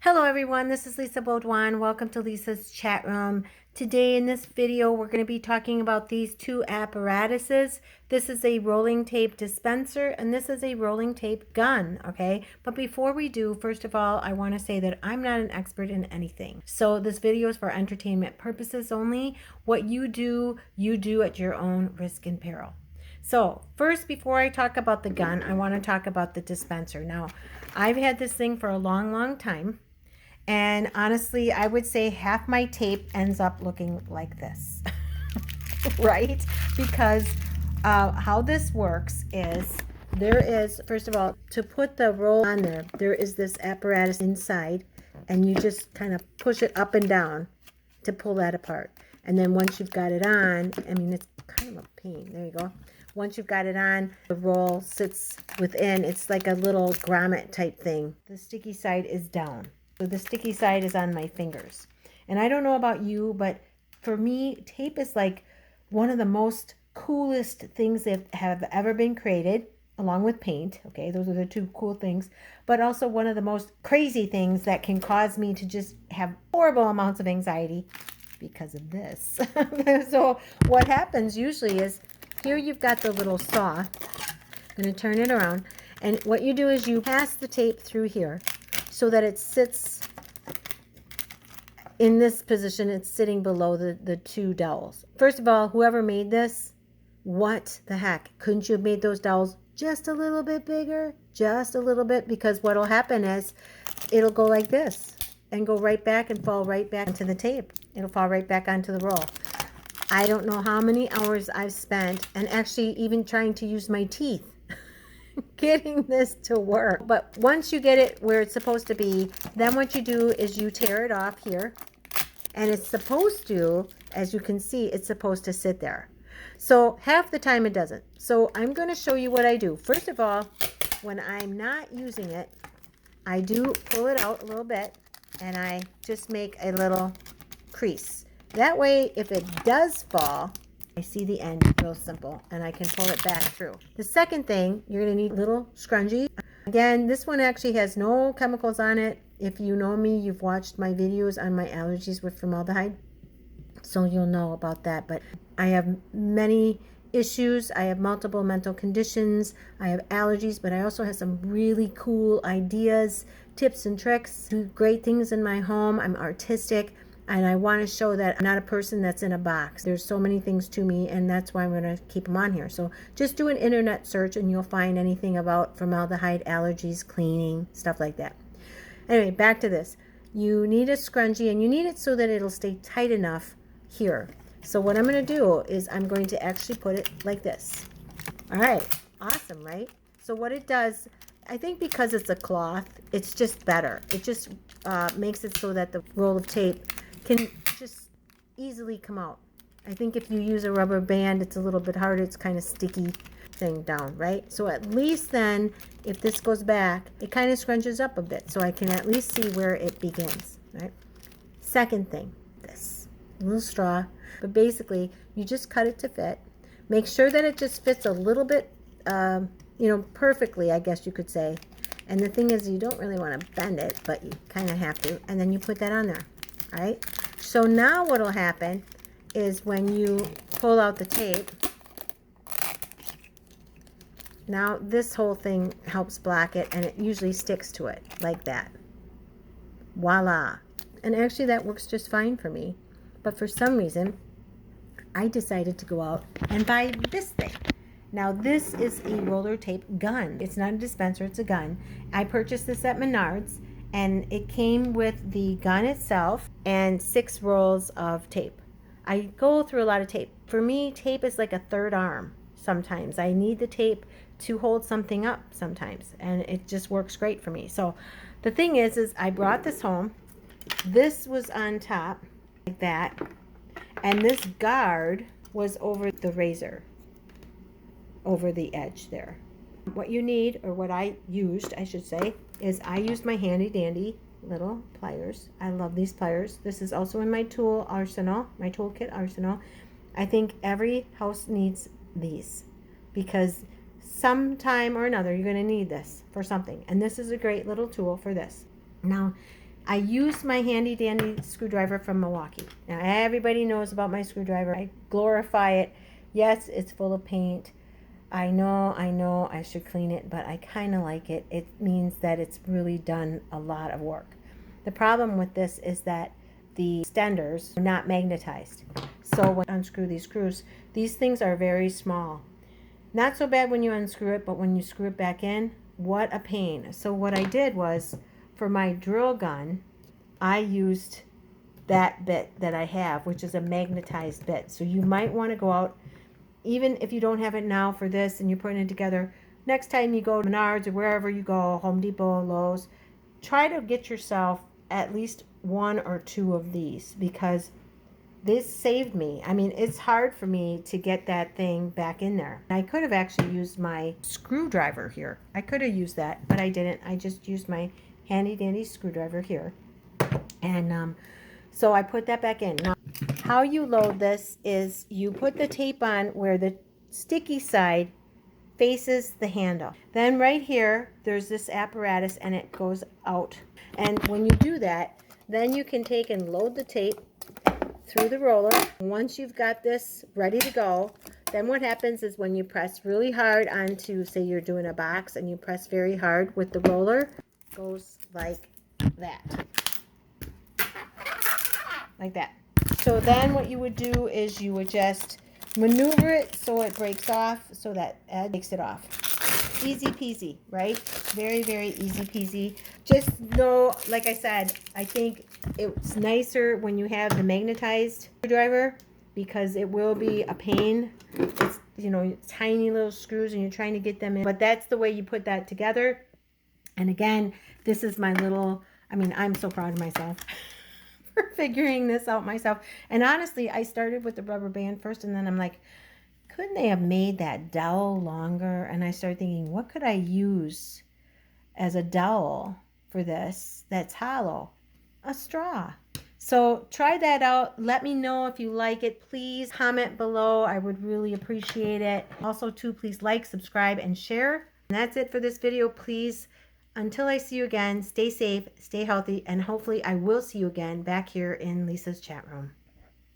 Hello everyone, this is Lisa Baudouin. Welcome to Lisa's chat room. Today in this video we're going to be talking about these two apparatuses. This is a rolling tape dispenser and this is a rolling tape gun, okay? But before we do, first of all, I want to say that I'm not an expert in anything. So this video is for entertainment purposes only. What you do at your own risk and peril. So first, before I talk about the gun, I want to talk about the dispenser. Now, I've had this thing for a long time. And honestly, I would say half my tape ends up looking like this, right? Because how this works is there is, first of all, to put the roll on there, there is this apparatus inside, and you just kind of push it up and down to pull that apart. And then once you've got it on, I mean, it's kind of a pain. There you go. Once you've got it on, the roll sits within. It's like a little grommet type thing. The sticky side is down. So the sticky side is on my fingers. And I don't know about you, but for me, tape is like one of the most coolest things that have ever been created, along with paint. Okay, those are the two cool things. But also one of the most crazy things that can cause me to just have horrible amounts of anxiety because of this. So what happens usually is, here you've got the little saw. I'm going to turn it around. And what you do is you pass the tape through here, so that it sits in this position. It's sitting below the two dowels. First of all, whoever made this, what the heck? Couldn't you have made those dowels just a little bit bigger? Just a little bit, because what will happen is it'll go like this and go right back and fall right back into the tape. It'll fall right back onto the roll. I don't know how many hours I've spent, and actually even trying to use my teeth getting this to work. But once you get it where it's supposed to be, then what you do is you tear it off here, and it's supposed to, as you can see, it's supposed to sit there. So half the time it doesn't. So I'm going to show you what I do. First of all, when I'm not using it, I do pull it out a little bit, and I just make a little crease. That way, if it does fall, I see the end, real simple, and I can pull it back through. The second thing, you're going to need a little scrunchie. Again, this one actually has no chemicals on it. If you know me, you've watched my videos on my allergies with formaldehyde, so you'll know about that. But I have many issues. I have multiple mental conditions. I have allergies, but I also have some really cool ideas, tips and tricks, do great things in my home. I'm artistic. And I want to show that I'm not a person that's in a box. There's so many things to me, and that's why I'm going to keep them on here. So just do an internet search, and you'll find anything about formaldehyde, allergies, cleaning, stuff like that. Anyway, back to this. You need a scrunchie, and you need it so that it'll stay tight enough here. So what I'm going to do is I'm going to actually put it like this. All right. Awesome, right? So what it does, I think because it's a cloth, it's just better. It just makes it so that the roll of tape can just easily come out. I think if you use a rubber band, it's a little bit harder. It's kind of sticky thing down, right? So at least then, if this goes back, it kind of scrunches up a bit, so I can at least see where it begins, right? Second thing, this little straw, but basically you just cut it to fit. Make sure that it just fits a little bit, perfectly, I guess you could say. And the thing is, you don't really want to bend it, but you kind of have to. And then you put that on there. All right, so now what will happen is when you pull out the tape, now this whole thing helps block it, and it usually sticks to it like that. Voila. And actually that works just fine for me. But for some reason, I decided to go out and buy this thing. Now this is a roller tape gun. It's not a dispenser, it's a gun. I purchased this at Menards. And it came with the gun itself and 6 rolls of tape. I go through a lot of tape. For me, tape is like a third arm sometimes. I need the tape to hold something up sometimes, and it just works great for me. So the thing is I brought this home. This was on top like that, and this guard was over the razor, over the edge there. What you need, or what I used, I should say, is I used my handy dandy little pliers. I love these pliers. This is also in my tool arsenal, my toolkit arsenal. I think every house needs these, because sometime or another you're going to need this for something, and this is a great little tool for this. Now I use my handy dandy screwdriver from Milwaukee. Now everybody knows about my screwdriver. I glorify it. Yes, it's full of paint. I know I should clean it, but I kind of like it. It means that it's really done a lot of work. The problem with this is that the extenders are not magnetized. So when I unscrew these screws, these things are very small. Not so bad when you unscrew it, but when you screw it back in, what a pain. So what I did was, for my drill gun, I used that bit that I have, which is a magnetized bit. So you might want to go out, even if you don't have it now for this and you're putting it together, next time you go to Menards or wherever you go, Home Depot, Lowe's, try to get yourself at least one or two of these, because this saved me. I mean, it's hard for me to get that thing back in there. I could have actually used my screwdriver here. I could have used that, but I didn't. I just used my handy dandy screwdriver here. And so I put that back in. Now, how you load this is you put the tape on where the sticky side faces the handle. Then right here, there's this apparatus and it goes out. And when you do that, then you can take and load the tape through the roller. Once you've got this ready to go, then what happens is when you press really hard onto, say you're doing a box and you press very hard with the roller, it goes like that. Like that. So then what you would do is you would just maneuver it so it breaks off, so that Ed takes it off. Easy peasy, right? Very, very easy peasy. Just know, like I said, I think it's nicer when you have the magnetized screwdriver, because it will be a pain. It's, you know, tiny little screws and you're trying to get them in. But that's the way you put that together. And again, this is my little, I mean, I'm so proud of myself for figuring this out myself. And honestly, I started with the rubber band first, and then I'm like, couldn't they have made that dowel longer? And I started thinking, what could I use as a dowel for this that's hollow? A straw. So try that out. Let me know if you like it. Please comment below. I would really appreciate it. Also, too, please like, subscribe, and share. And that's it for this video. Please, until I see you again, stay safe, stay healthy, and hopefully I will see you again back here in Lisa's chat room.